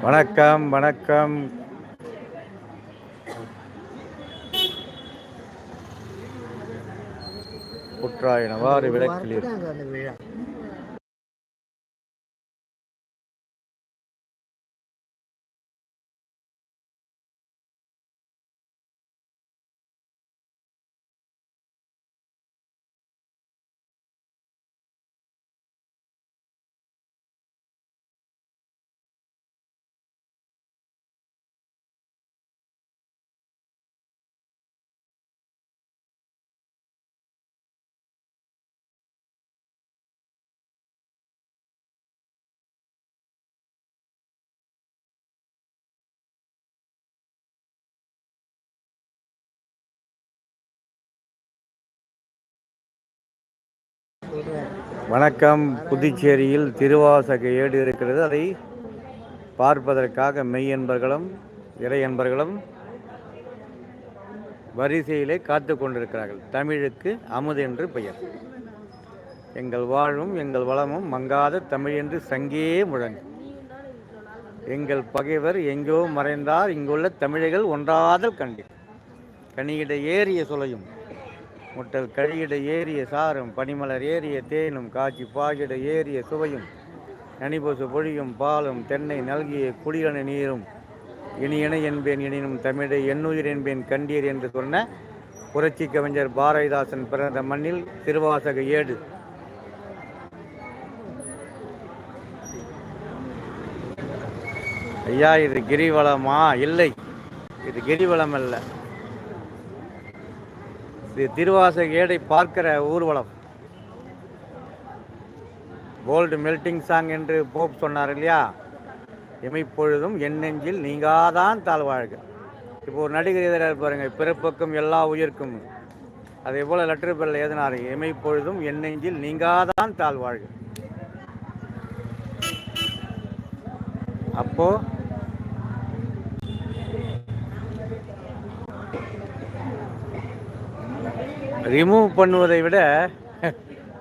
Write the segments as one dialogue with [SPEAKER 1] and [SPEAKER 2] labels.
[SPEAKER 1] வணக்கம் வணக்கம். புற்றாயினவாறு விளக்கிலீர். வணக்கம். புதுச்சேரியில் திருவாசக ஏடு இருக்கிறது. அதை பார்ப்பதற்காக மெய் என்பர்களும் இறை என்பர்களும் வரிசையிலே காத்து கொண்டிருக்கிறார்கள். தமிழுக்கு அமுது என்று பெயர். எங்கள் வாழ்வும் எங்கள் வளமும் மங்காத தமிழ் என்று சங்கே முழங்கு. எங்கள் பகைவர் எங்கோ மறைந்தார், இங்குள்ள தமிழர்கள் ஒன்றாதல் கண்டு. கனியிட ஏறிய சுளையும் முட்டல் கழியிட ஏறிய சாரும் பனிமலர் ஏறிய தேனும் காட்சி பாகிட ஏறிய சுவையும் நனிபொசு பொழியும் பாலும் தென்னை நல்கிய குளிரன நீரும் இனியன என்பேன் எனினும் தமிழை எண்ணுயிர் என்பேன் கண்டீர் என்று சொன்ன புரட்சி கவிஞர் பாரதிதாசன் பிறந்த மண்ணில் திருவாசக ஏடு. ஐயா, இது கிரிவலமா? இல்லை, இது கிரிவலம் அல்ல. இது திருவாசக ஏடை பார்க்கிற ஊர்வலம். கோல்டு மெல்டிங் சாங் என்று போப் சொன்னார் இல்லையா? இமைப்பொழுதும் என் நெஞ்சில் நீங்காதான் தாழ்வாழ்க. இப்போ ஒரு நடிகர் எதிராக பாருங்க, பிறப்புக்கும் எல்லா உயிர்க்கும். அதே போல லெட்டர் பேரில் எழுதினார், இமைப்பொழுதும் என் நெஞ்சில் நீங்காதான் தாழ்வாழ்க. அப்போ ரிமூவ் பண்ணுவதை விட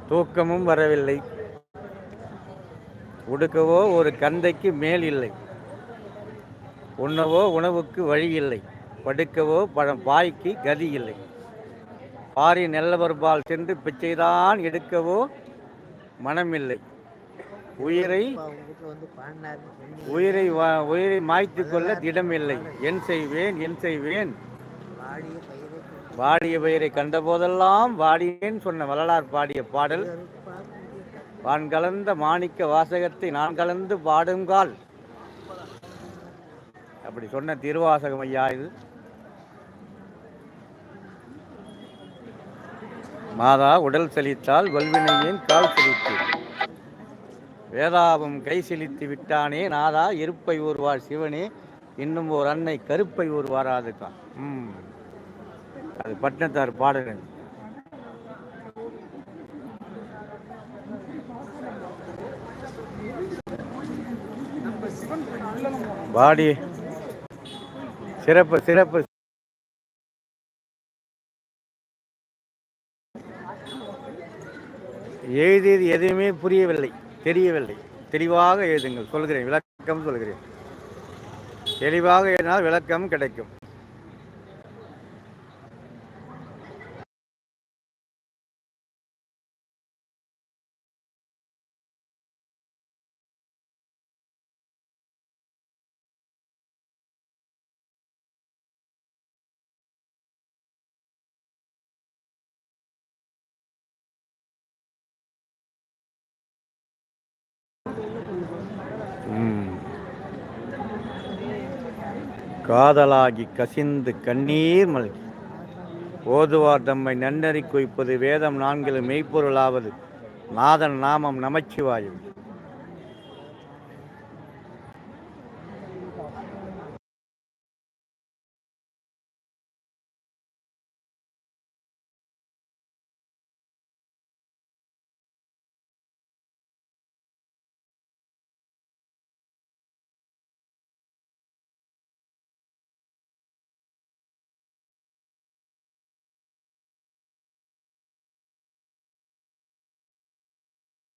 [SPEAKER 1] தூக்கமும் வரவில்லை. உடுக்கவோ ஒரு கந்தைக்கு மேல் இல்லை, உண்ணவோ உணவுக்கு வழி இல்லை, படுக்கவோ பாய்க்கு கதி இல்லை. பாரி நெல்லவர்பால் சென்று பிச்சைதான் எடுக்கவோ மனமில்லை. உயிரை மாய்த்து கொள்ள திடமில்லை. என் செய்வேன் வாடிய பெயரை கண்டபோதெல்லாம் வாடியேன் சொன்ன வள்ளலார் பாடிய பாடல். வான் கலந்த மாணிக்க வாசகத்தை நான் கலந்து பாடுங்கால், அப்படி சொன்ன திருவாசகம் ஐயா இது. மாதா உடல் செழித்தால் வல்வினையேன் கால் செழித்து, வேதாபம் கை செழித்து விட்டானே நாதா இருப்பை ஊர்வார் சிவனே, இன்னும் ஓர் அன்னை கருப்பை ஊர்வாராதுக்கான். அது பட்டினத்தார் பாடுகிறேன். பாடி சிறப்பு சிறப்பு. எழுதியது எதுவுமே புரியவில்லை, தெரியவில்லை. தெளிவாக எழுதுங்கள், சொல்கிறேன், விளக்கம் சொல்கிறேன். தெளிவாக எழுதினால் விளக்கம் கிடைக்கும். காதலாகி கசிந்து கண்ணீர் மல்கி ஓதுவார் தம்மை நன்னறி குய்ப்பது வேதம் நான்கிலும் மெய்ப்பொருளாவது நாதன் நாமம் நமச்சிவாயும்.